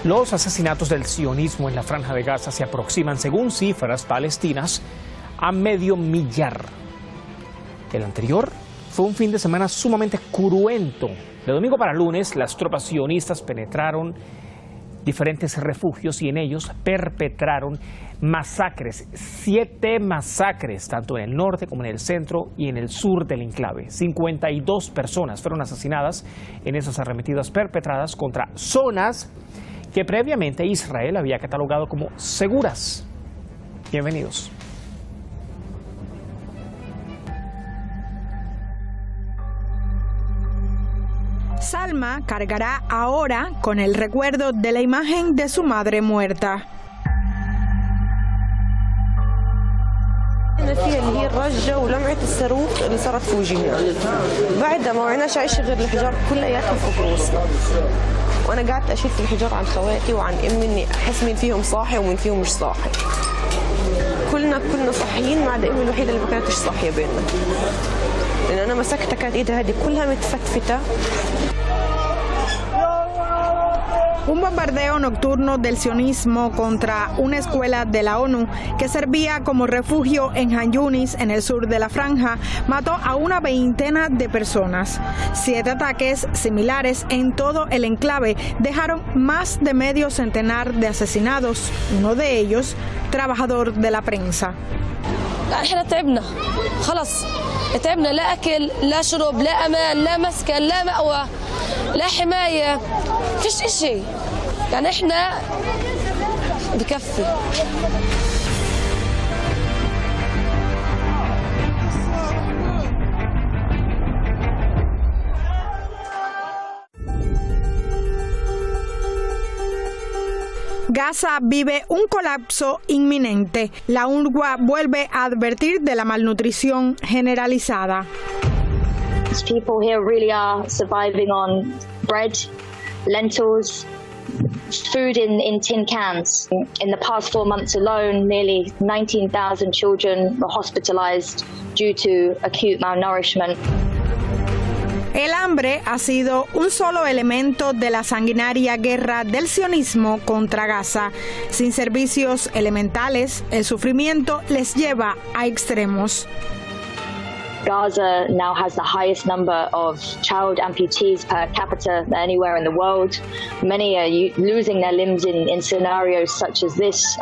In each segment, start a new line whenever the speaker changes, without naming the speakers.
Los asesinatos del sionismo en la Franja de Gaza se aproximan, según cifras palestinas, a medio millar. El anterior fue un fin de semana sumamente cruento. De domingo para lunes, las tropas sionistas penetraron diferentes refugios y en ellos perpetraron masacres, 7 masacres, tanto en el norte como en el centro y en el sur del enclave. 52 personas fueron asesinadas en esas arremetidas perpetradas contra zonas que previamente Israel había catalogado como seguras. Bienvenidos.
Salma cargará ahora con el recuerdo de la imagen de su madre muerta.
فيها اللي هي الرجة ولمعة الصاروخ اللي صارت في وجهنا. بعدها ما معناش عيش غير الحجار كلياتها فوق رؤوسنا. وأنا قعدت أشيل في الحجار عن خواتي وعن أمي إني أحس مين فيهم صاحي ومين فيهم مش صاحي. كلنا صاحيين ما عدا أمي الوحيدة اللي ما كانتش صاحية بيننا. لأن أنا مسكتها كانت إيدها هذه كلها متفتفتة.
Un bombardeo nocturno del sionismo contra una escuela de la ONU que servía como refugio en Han Yunis, en el sur de la franja, mató a una veintena de personas. 7 ataques similares en todo el enclave dejaron más de medio centenar de asesinados, uno de ellos trabajador de la prensa.
احنا تعبنا خلص تعبنا لا اكل لا شرب لا امان لا مسكن لا مأوى لا حمايه فيش اشي يعني احنا بكفي.
Gaza vive un colapso inminente. La UNRWA vuelve a advertir de la malnutrición generalizada.
People here really are surviving on bread, lentils, food in tin cans. In the past 4 months alone, nearly 19,000 children were hospitalized due to acute malnourishment.
El hambre ha sido un solo elemento de la sanguinaria guerra del sionismo contra Gaza. Sin servicios elementales, el sufrimiento les lleva a extremos.
Gaza now has the highest number of child amputees per capita than anywhere in the world. Many are losing their limbs in scenarios such as this.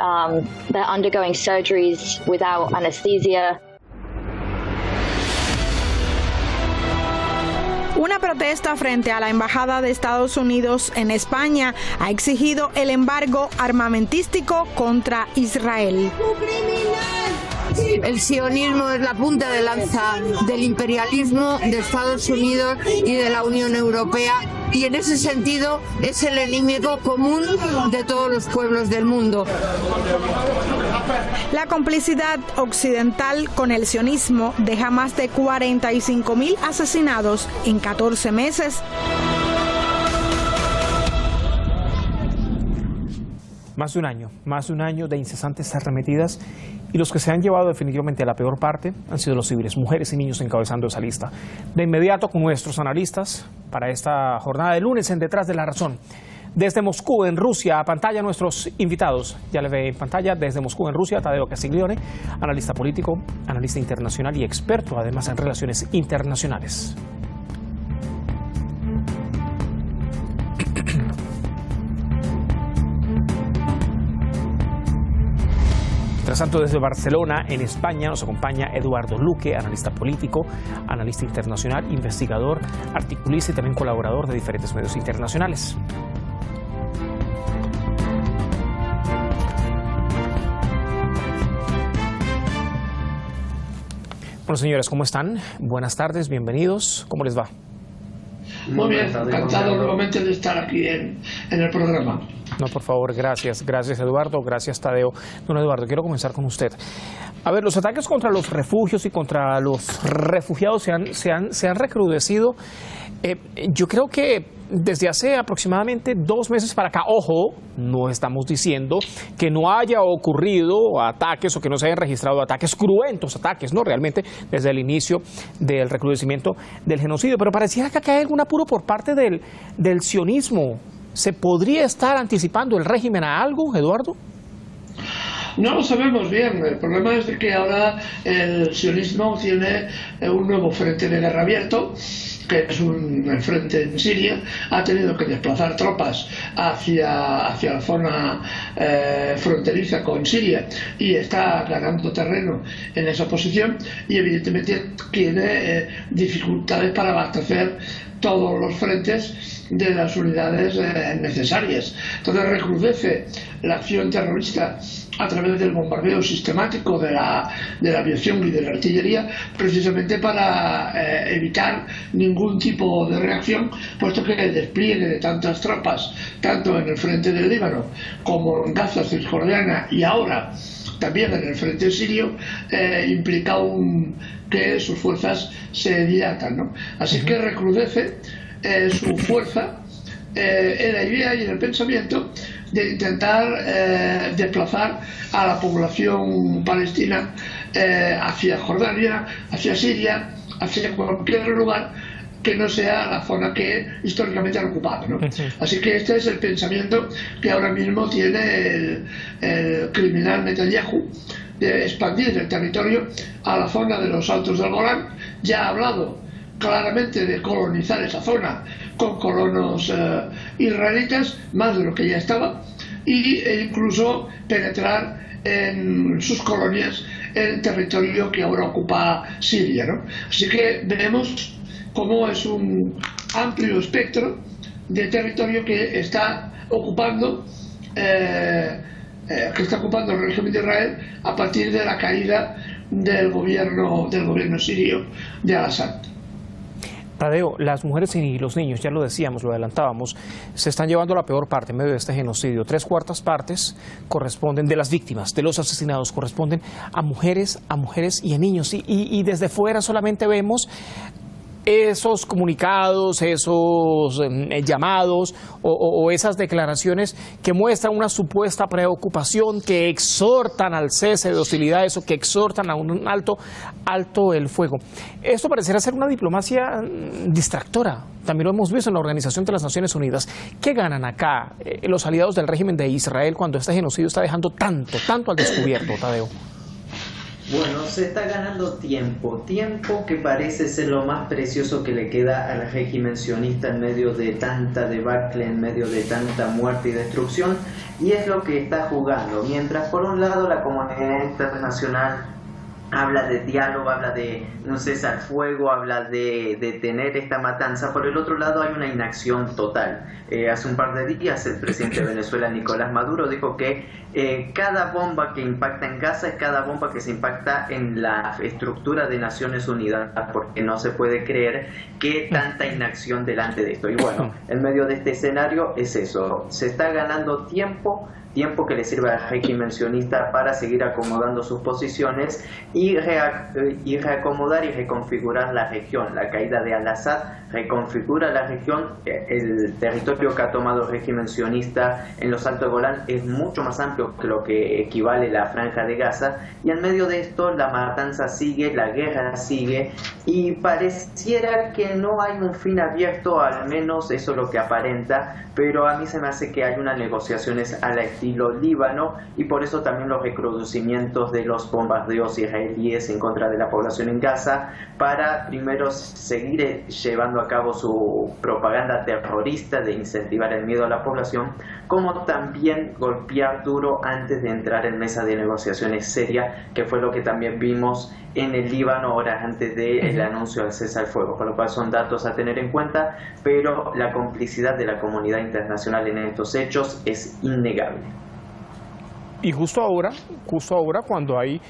They're undergoing surgeries without anesthesia.
Una protesta frente a la Embajada de Estados Unidos en España ha exigido el embargo armamentístico contra Israel.
El sionismo es la punta de lanza del imperialismo de Estados Unidos y de la Unión Europea y en ese sentido es el enemigo común de todos los pueblos del mundo.
La complicidad occidental con el sionismo deja más de 45.000 asesinados en 14 meses.
Más de un año de incesantes arremetidas y los que se han llevado definitivamente a la peor parte han sido los civiles, mujeres y niños encabezando esa lista. De inmediato con nuestros analistas para esta jornada de lunes en Detrás de la Razón. Desde Moscú, en Rusia, a pantalla nuestros invitados. Ya le ve en pantalla desde Moscú, en Rusia, Tadeo Castiglione, analista político, analista internacional y experto además en relaciones internacionales. Mientras tanto, desde Barcelona, en España, nos acompaña Eduardo Luque, analista político, analista internacional, investigador, articulista y también colaborador de diferentes medios internacionales. Bueno, señores, ¿cómo están? Buenas tardes, bienvenidos. ¿Cómo les va?
Muy bien, encantado nuevamente de estar aquí en el programa.
No, por favor, gracias. Gracias, Eduardo. Gracias, Tadeo. Don Eduardo, quiero comenzar con usted. A ver, los ataques contra los refugios y contra los refugiados se han recrudecido. Yo creo que desde hace aproximadamente 2 meses para acá, ojo, no estamos diciendo que no haya ocurrido ataques o que no se hayan registrado ataques, cruentos ataques, ¿no? Realmente desde el inicio del recrudecimiento del genocidio, pero pareciera que acá hay algún apuro por parte del sionismo, ¿Se podría estar anticipando el régimen a algo, Eduardo?
No lo sabemos bien. El problema es de que ahora el sionismo tiene un nuevo frente de guerra abierto, que es el frente en Siria. Ha tenido que desplazar tropas hacia la zona fronteriza con Siria y está ganando terreno en esa posición, y evidentemente tiene dificultades para abastecer todos los frentes de las unidades necesarias. Entonces recrudece la acción terrorista a través del bombardeo sistemático de la aviación y de la artillería, precisamente para evitar ningún tipo de reacción, puesto que el despliegue de tantas tropas, tanto en el frente del Líbano como en Gaza, Cisjordania y ahora también en el frente sirio, implica que sus fuerzas se dilatan, ¿no? Así que recrudece su fuerza en la idea y en el pensamiento de intentar desplazar a la población palestina hacia Jordania, hacia Siria, hacia cualquier lugar que no sea la zona que históricamente han ocupado, ¿no? Así que este es el pensamiento que ahora mismo tiene el criminal Netanyahu, de expandir el territorio a la zona de los Altos del Golán. Ya ha hablado claramente de colonizar esa zona con colonos israelitas, más de lo que ya estaba, e incluso penetrar en sus colonias en el territorio que ahora ocupa Siria, ¿no? Así que veremos cómo es un amplio espectro de territorio que está ocupando el régimen de Israel a partir de la caída del gobierno sirio de Al-Assad.
Tadeo, las mujeres y los niños, ya lo decíamos, lo adelantábamos, se están llevando la peor parte en medio de este genocidio. 3/4 partes corresponden de las víctimas, de los asesinados, corresponden a mujeres y a niños. Y desde fuera solamente vemos esos comunicados, esos llamados o esas declaraciones que muestran una supuesta preocupación, que exhortan al cese de hostilidades o que exhortan a un alto el fuego. Esto pareciera ser una diplomacia distractora. También lo hemos visto en la Organización de las Naciones Unidas. ¿Qué ganan acá los aliados del régimen de Israel cuando este genocidio está dejando tanto al descubierto, Tadeo?
Bueno, se está ganando tiempo que parece ser lo más precioso que le queda al régimen sionista en medio de tanta debacle, en medio de tanta muerte y destrucción, y es lo que está jugando. Mientras por un lado la comunidad internacional habla de diálogo, habla de un cese al fuego, habla de detener esta matanza, por el otro lado hay una inacción total. Hace un par de días el presidente de Venezuela, Nicolás Maduro, dijo que cada bomba que impacta en Gaza es cada bomba que se impacta en la estructura de Naciones Unidas, porque no se puede creer que tanta inacción delante de esto. Y bueno, en medio de este escenario es eso, se está ganando tiempo que le sirve al régimen sionista para seguir acomodando sus posiciones y reacomodar y reconfigurar la región. La caída de Al-Assad reconfigura la región. El territorio que ha tomado el régimen sionista en los Altos Golán es mucho más amplio que lo que equivale la Franja de Gaza, y en medio de esto la matanza sigue, la guerra sigue, y pareciera que no hay un fin abierto, al menos eso es lo que aparenta, pero a mí se me hace que hay unas negociaciones a la estilo Líbano, y por eso también los recrudecimientos de los bombardeos israelíes en contra de la población en Gaza, para primero seguir llevando a cabo su propaganda terrorista de incentivar el miedo a la población, como también golpear duro antes de entrar en mesa de negociaciones seria, que fue lo que también vimos en el Líbano horas antes del anuncio del cese al fuego, por lo cual son datos a tener en cuenta, pero la complicidad de la comunidad internacional en estos hechos es innegable.
Y justo ahora cuando hay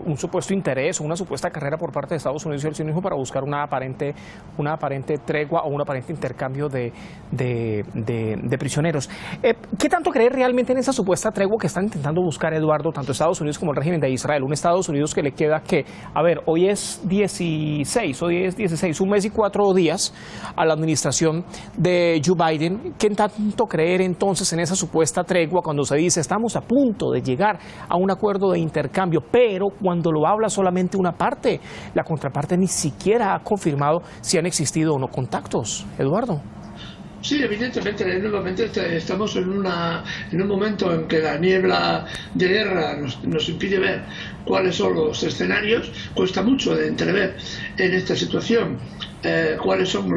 un supuesto interés o una supuesta carrera por parte de Estados Unidos y el sionismo para buscar una aparente tregua o un aparente intercambio de prisioneros. ¿Qué tanto creer realmente en esa supuesta tregua que están intentando buscar, Eduardo, tanto Estados Unidos como el régimen de Israel? Un Estados Unidos que le queda que, hoy es 16, un mes y 4 días a la administración de Joe Biden. ¿Qué tanto creer entonces en esa supuesta tregua cuando se dice estamos a punto de llegar a un acuerdo de intercambio, pero cuando lo habla solamente una parte, la contraparte ni siquiera ha confirmado si han existido o no contactos? Eduardo.
Sí, evidentemente, nuevamente estamos en un momento en que la niebla de guerra nos impide ver cuáles son los escenarios. Cuesta mucho de entrever en esta situación cuáles son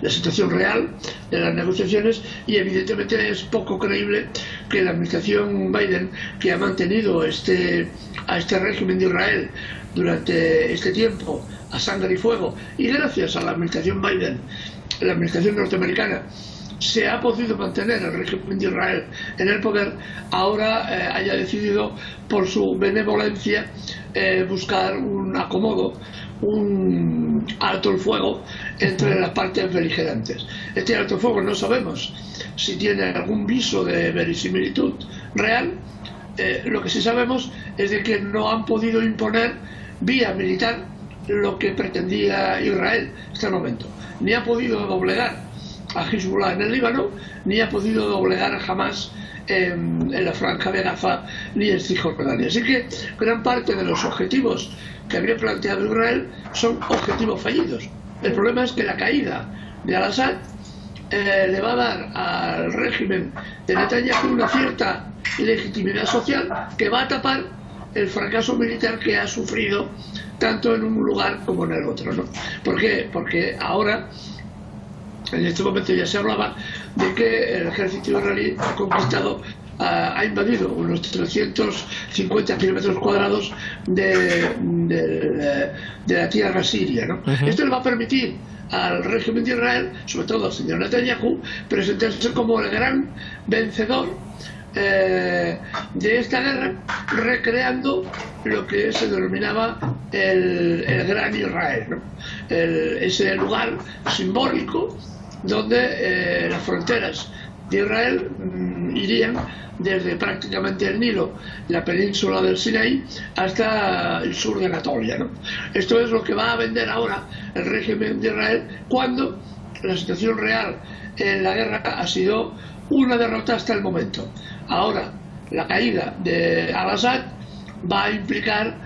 la situación real de las negociaciones, y evidentemente es poco creíble que la administración Biden, que ha mantenido a este régimen de Israel durante este tiempo a sangre y fuego, y gracias a la administración Biden, la administración norteamericana, se ha podido mantener el régimen de Israel en el poder, ahora haya decidido por su benevolencia buscar un acomodo, un alto el fuego entre las partes beligerantes. Este alto el fuego no sabemos si tiene algún viso de verisimilitud real. Lo que sí sabemos es de que no han podido imponer vía militar lo que pretendía Israel hasta el momento. Ni ha podido doblegar a Hezbollah en el Líbano, ni ha podido doblegar a Hamas en la Franja de Gaza, ni en Cisjordania. Así que gran parte de los objetivos que había planteado Israel son objetivos fallidos. El problema es que la caída de Al-Assad le va a dar al régimen de Netanyahu una cierta legitimidad social que va a tapar el fracaso militar que ha sufrido tanto en un lugar como en el otro, ¿no? ¿Por qué? Porque ahora, en este momento ya se hablaba de que el ejército israelí ha invadido unos 350 kilómetros cuadrados de la tierra siria, ¿no? Esto le va a permitir al régimen de Israel, sobre todo al señor Netanyahu, presentarse como el gran vencedor de esta guerra, recreando lo que se denominaba el Gran Israel, ¿no? Ese lugar simbólico donde las fronteras de Israel irían desde prácticamente el Nilo, la península del Sinaí, hasta el sur de Anatolia, ¿no? Esto es lo que va a vender ahora el régimen de Israel, cuando la situación real en la guerra ha sido una derrota hasta el momento. Ahora, la caída de Al-Assad va a implicar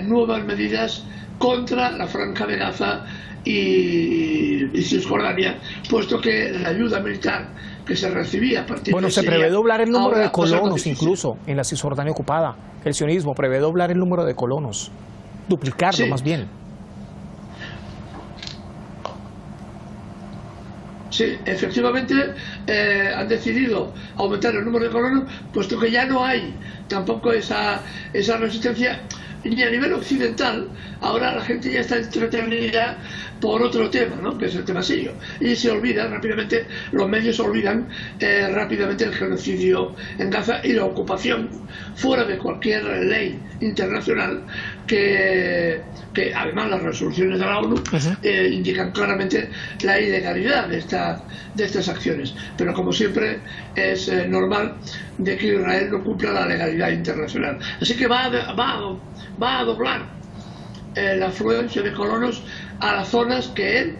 nuevas medidas contra la Franja de Gaza y Cisjordania, puesto que la ayuda militar que se recibía a partir de
se prevé doblar el número de colonos incluso en la Cisjordania ocupada. El sionismo prevé doblar el número de colonos, duplicarlo más bien.
Sí, efectivamente han decidido aumentar el número de colonos, puesto que ya no hay tampoco esa resistencia ni a nivel occidental. Ahora la gente ya está entretenida por otro tema, ¿no? Que es el tema sirio, y se olvida rápidamente, los medios olvidan rápidamente el genocidio en Gaza y la ocupación fuera de cualquier ley internacional, que además las resoluciones de la ONU indican claramente la ilegalidad de estas acciones. Pero como siempre es normal de que Israel no cumpla la legalidad internacional. Así que va a doblar la afluencia de colonos a las zonas que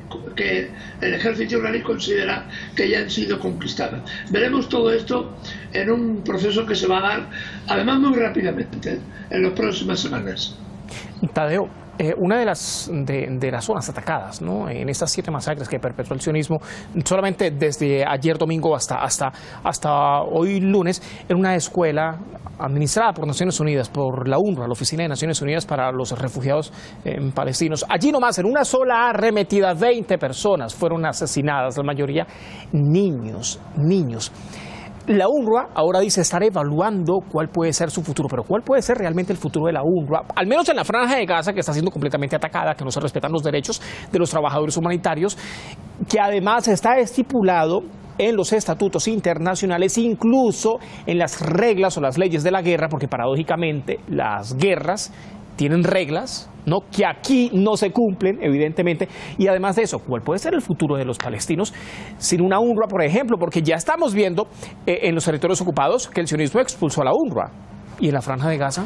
el ejército israelí considera que ya han sido conquistadas. Veremos todo esto en un proceso que se va a dar, además, muy rápidamente, en las próximas semanas.
Tadeo, una de las zonas atacadas, ¿no?, en estas 7 masacres que perpetró el sionismo, solamente desde ayer domingo hasta hoy lunes, en una escuela administrada por Naciones Unidas, por la UNRWA, la Oficina de Naciones Unidas para los Refugiados Palestinos. Allí nomás, en una sola arremetida, 20 personas fueron asesinadas, la mayoría niños. La UNRWA ahora dice estar evaluando cuál puede ser su futuro, pero ¿cuál puede ser realmente el futuro de la UNRWA? Al menos en la Franja de Gaza, que está siendo completamente atacada, que no se respetan los derechos de los trabajadores humanitarios, que además está estipulado en los estatutos internacionales, incluso en las reglas o las leyes de la guerra, porque paradójicamente las guerras tienen reglas, ¿no?, que aquí no se cumplen, evidentemente. Y además de eso, ¿cuál puede ser el futuro de los palestinos sin una UNRWA, por ejemplo? Porque ya estamos viendo en los territorios ocupados que el sionismo expulsó a la UNRWA. ¿Y en la Franja de Gaza?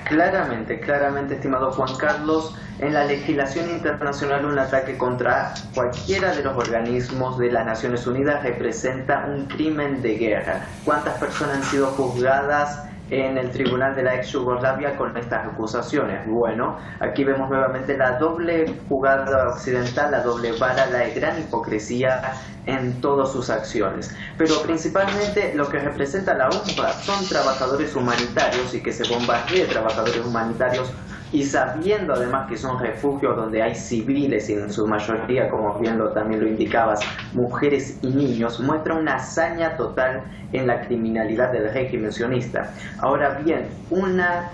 Claramente, estimado Juan Carlos, en la legislación internacional un ataque contra cualquiera de los organismos de las Naciones Unidas representa un crimen de guerra. ¿Cuántas personas han sido juzgadas en el tribunal de la ex Yugoslavia con estas acusaciones. Bueno, aquí vemos nuevamente la doble jugada occidental, la doble vara, la gran hipocresía en todas sus acciones. Pero principalmente lo que representa la UNRWA son trabajadores humanitarios, y que se bombardee trabajadores humanitarios, y sabiendo además que son refugios donde hay civiles y en su mayoría, como bien también lo indicabas, mujeres y niños, muestra una hazaña total en la criminalidad del régimen sionista. Ahora bien, una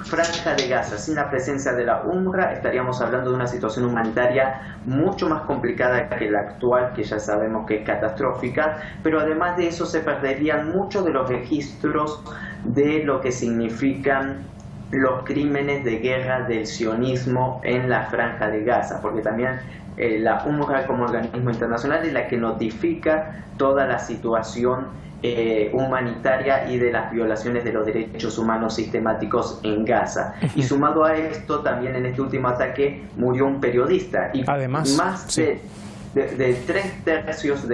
franja de Gaza sin la presencia de la UNRWA, estaríamos hablando de una situación humanitaria mucho más complicada que la actual, que ya sabemos que es catastrófica, pero además de eso se perderían muchos de los registros de lo que significan los crímenes de guerra del sionismo en la franja de Gaza, porque también la UNRWA como organismo internacional es la que notifica toda la situación humanitaria y de las violaciones de los derechos humanos sistemáticos en Gaza. Y sumado a esto, también en este último ataque murió un periodista, y además más de 3/3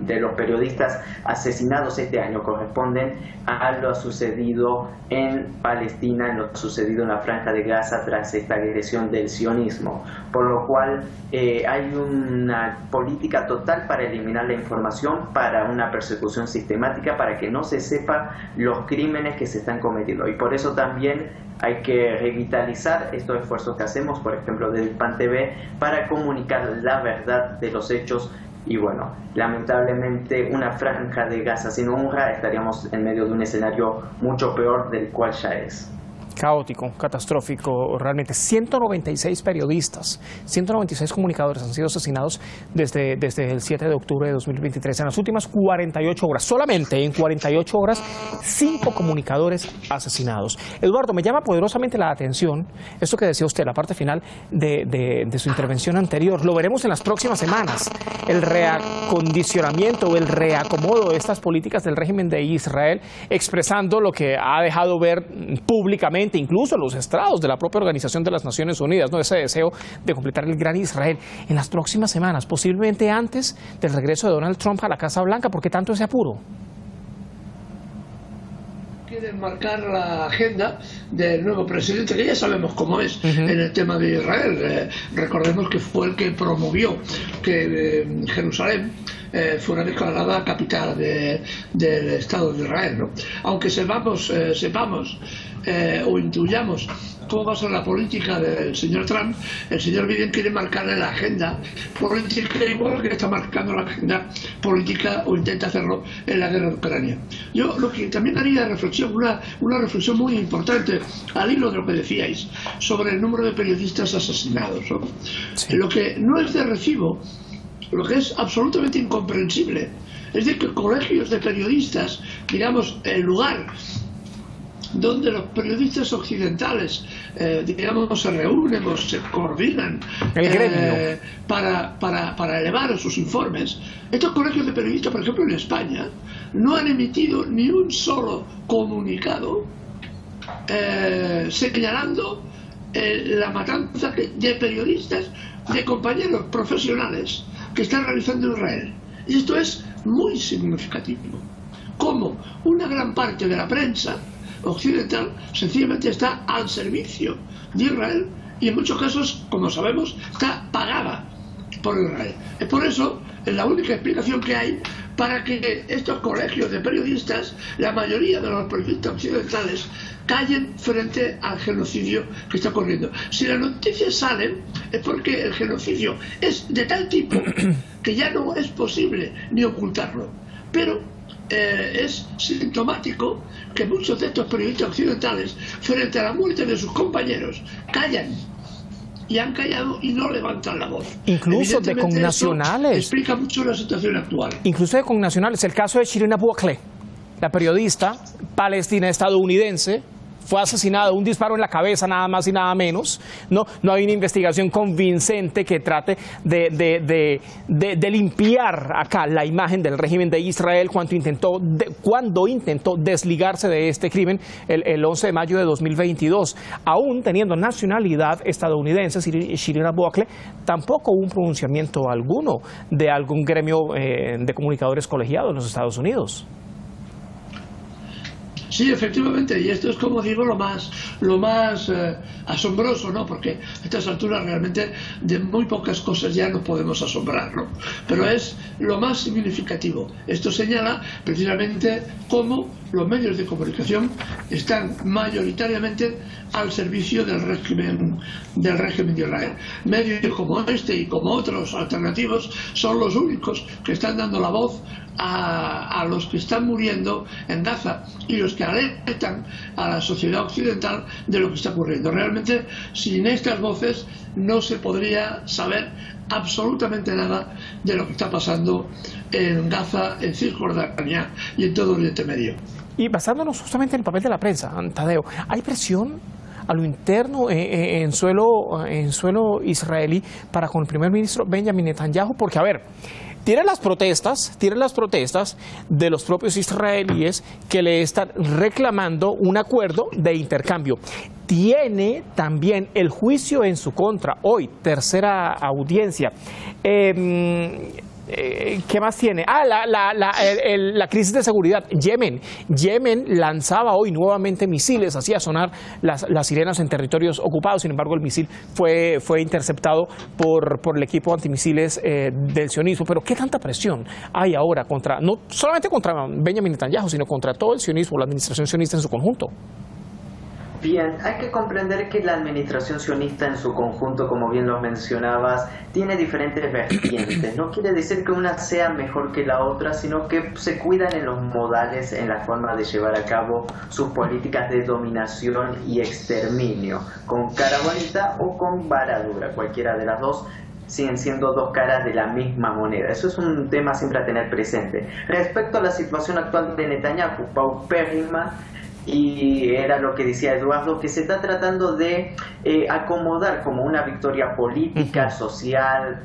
de los periodistas asesinados este año corresponden a lo sucedido en Palestina, en lo sucedido en la franja de Gaza tras esta agresión del sionismo, por lo cual hay una política total para eliminar la información, para una persecución sistemática, para que no se sepa los crímenes que se están cometiendo. Y por eso también hay que revitalizar estos esfuerzos que hacemos, por ejemplo, del PAN TV, para comunicar la verdad de los hechos. Y bueno, lamentablemente una franja de Gaza sin UNRWA estaríamos en medio de un escenario mucho peor del cual ya es.
Caótico, catastrófico, realmente. 196 periodistas, 196 comunicadores han sido asesinados desde el 7 de octubre de 2023. En las últimas 48 horas, solamente en 48 horas, 5 comunicadores asesinados. Eduardo, me llama poderosamente la atención esto que decía usted, la parte final de su intervención anterior. Lo veremos en las próximas semanas. El reacondicionamiento, el reacomodo de estas políticas del régimen de Israel, expresando lo que ha dejado ver públicamente, incluso los estrados de la propia Organización de las Naciones Unidas, ¿no? Ese deseo de completar el gran Israel en las próximas semanas, posiblemente antes del regreso de Donald Trump a la Casa Blanca. ¿Por qué tanto ese apuro?
Quieren marcar la agenda del nuevo presidente, que ya sabemos cómo es en el tema de Israel. Recordemos que fue el que promovió que Jerusalén fuera declarada capital del Estado de Israel, ¿no? Aunque sepamos o intuyamos cómo va a ser la política del señor Trump, el señor Biden quiere marcarle la agenda política igual que está marcando la agenda política, o intenta hacerlo en la guerra de Ucrania. Yo lo que también haría reflexión, una reflexión muy importante al hilo de lo que decíais sobre el número de periodistas asesinados, ¿no? Sí. Lo que no es de recibo, lo que es absolutamente incomprensible, es de que colegios de periodistas, digamos, el lugar donde los periodistas occidentales, digamos, se reúnen o se coordinan para elevar sus informes. Estos colegios de periodistas, por ejemplo en España, no han emitido ni un solo comunicado señalando la matanza de periodistas, de compañeros profesionales que están realizando en Israel. Y esto es muy significativo. Como una gran parte de la prensa occidental sencillamente está al servicio de Israel, y en muchos casos, como sabemos, está pagada por Israel. Es por eso, es la única explicación que hay para que estos colegios de periodistas, la mayoría de los periodistas occidentales, callen frente al genocidio que está ocurriendo. Si las noticias salen, es porque el genocidio es de tal tipo que ya no es posible ni ocultarlo. Pero es sintomático que muchos de estos periodistas occidentales, frente a la muerte de sus compañeros, callan. Y han callado y no levantan la voz.
Incluso de connacionales.
Explica mucho la situación actual.
Incluso de connacionales. El caso de Shirin Abu Akleh, la periodista palestina-estadounidense, fue asesinada, un disparo en la cabeza, nada más y nada menos. No hay una investigación convincente que trate de limpiar acá la imagen del régimen de Israel cuando intentó desligarse de este crimen el 11 de mayo de 2022. Aún teniendo nacionalidad estadounidense, Shirin Abu Akleh, tampoco hubo un pronunciamiento alguno de algún gremio de comunicadores colegiados en los Estados Unidos.
Sí, efectivamente, y esto es, como digo, lo más asombroso, ¿no? Porque a estas alturas realmente de muy pocas cosas ya nos podemos asombrar, ¿no? Pero es lo más significativo. Esto señala precisamente cómo los medios de comunicación están mayoritariamente al servicio del régimen de Israel. Medios como este y como otros alternativos son los únicos que están dando la voz a los que están muriendo en Gaza y los que alertan a la sociedad occidental de lo que está ocurriendo. Realmente, sin estas voces no se podría saber absolutamente nada de lo que está pasando en Gaza, en Cisjordania y en todo Oriente Medio.
Y basándonos justamente en el papel de la prensa, Tadeo, ¿hay presión a lo interno en suelo israelí para con el primer ministro Benjamin Netanyahu? Porque, a ver, tienen las protestas de los propios israelíes que le están reclamando un acuerdo de intercambio. Tiene también el juicio en su contra, hoy, tercera audiencia. ¿Qué más tiene? La crisis de seguridad. Yemen lanzaba hoy nuevamente misiles, hacía sonar las sirenas en territorios ocupados. Sin embargo, el misil fue interceptado por el equipo antimisiles del sionismo. Pero ¿qué tanta presión hay ahora no solamente contra Benjamin Netanyahu, sino contra todo el sionismo, la administración sionista en su conjunto?
Bien, hay que comprender que la administración sionista en su conjunto, como bien lo mencionabas, tiene diferentes vertientes. No quiere decir que una sea mejor que la otra, sino que se cuidan en los modales, en la forma de llevar a cabo sus políticas de dominación y exterminio, con cara bonita o con vara dura, cualquiera de las dos. Siguen siendo dos caras de la misma moneda. Eso es un tema siempre a tener presente. Respecto a la situación actual de Netanyahu, paupérrima, y era lo que decía Eduardo, que se está tratando de acomodar como una victoria política, social,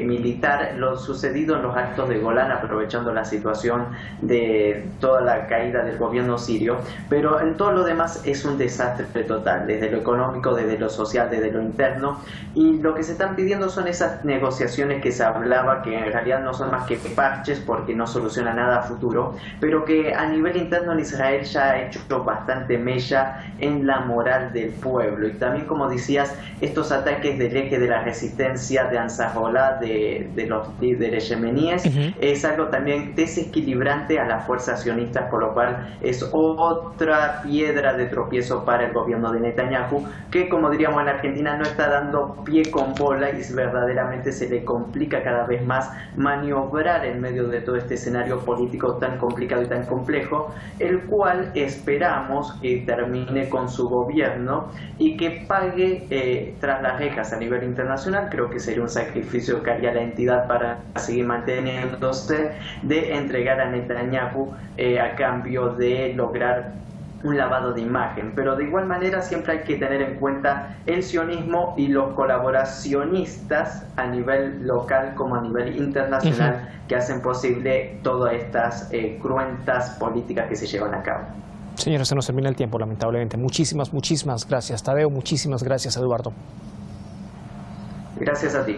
militar, lo sucedido en los actos de Golán, aprovechando la situación de toda la caída del gobierno sirio, pero en todo lo demás es un desastre total, desde lo económico, desde lo social, desde lo interno, y lo que se están pidiendo son esas negociaciones que se hablaba, que en realidad no son más que parches porque no soluciona nada a futuro, pero que a nivel interno en Israel ya ha hecho bastante mella en la moral del pueblo. Y también, como decías, estos ataques del eje de la resistencia de Ansarollah, de los líderes yemeníes, es algo también desequilibrante a las fuerzas sionistas, por lo cual es otra piedra de tropiezo para el gobierno de Netanyahu, que, como diríamos en Argentina, no está dando pie con bola y verdaderamente se le complica cada vez más maniobrar en medio de todo este escenario político tan complicado y tan complejo, el cual esperamos que termine con su gobierno y que pague tras las rejas a nivel internacional. Creo que sería un sacrificio que haría la entidad para seguir manteniéndose, de entregar a Netanyahu a cambio de lograr un lavado de imagen. Pero de igual manera siempre hay que tener en cuenta el sionismo y los colaboracionistas a nivel local como a nivel internacional que hacen posible todas estas cruentas políticas que se llevan a cabo.
Señores, se nos termina el tiempo, lamentablemente. Muchísimas gracias, Tadeo. Muchísimas gracias, Eduardo.
Gracias a ti.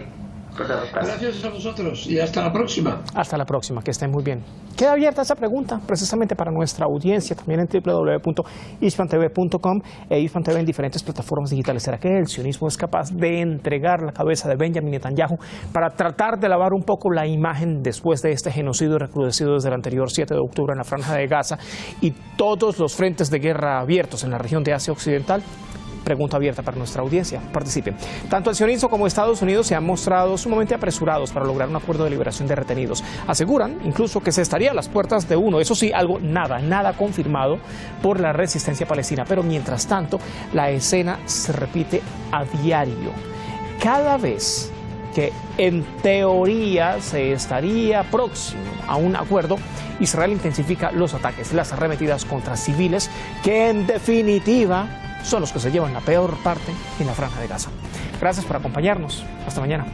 Gracias a vosotros y hasta la próxima.
Hasta la próxima, que estén muy bien. Queda abierta esa pregunta precisamente para nuestra audiencia, también en www.ispantv.com e ISPAN-TV en diferentes plataformas digitales. ¿Será que el sionismo es capaz de entregar la cabeza de Benjamin Netanyahu para tratar de lavar un poco la imagen después de este genocidio recrudecido desde el anterior 7 de octubre en la Franja de Gaza y todos los frentes de guerra abiertos en la región de Asia Occidental? Pregunta abierta para nuestra audiencia. Participen. Tanto el sionismo como Estados Unidos se han mostrado sumamente apresurados para lograr un acuerdo de liberación de retenidos. Aseguran incluso que se estaría a las puertas de uno. Eso sí, algo nada confirmado por la resistencia palestina. Pero mientras tanto, la escena se repite a diario. Cada vez que en teoría se estaría próximo a un acuerdo, Israel intensifica los ataques, las arremetidas contra civiles, que en definitiva son los que se llevan la peor parte en la Franja de Gaza. Gracias por acompañarnos. Hasta mañana.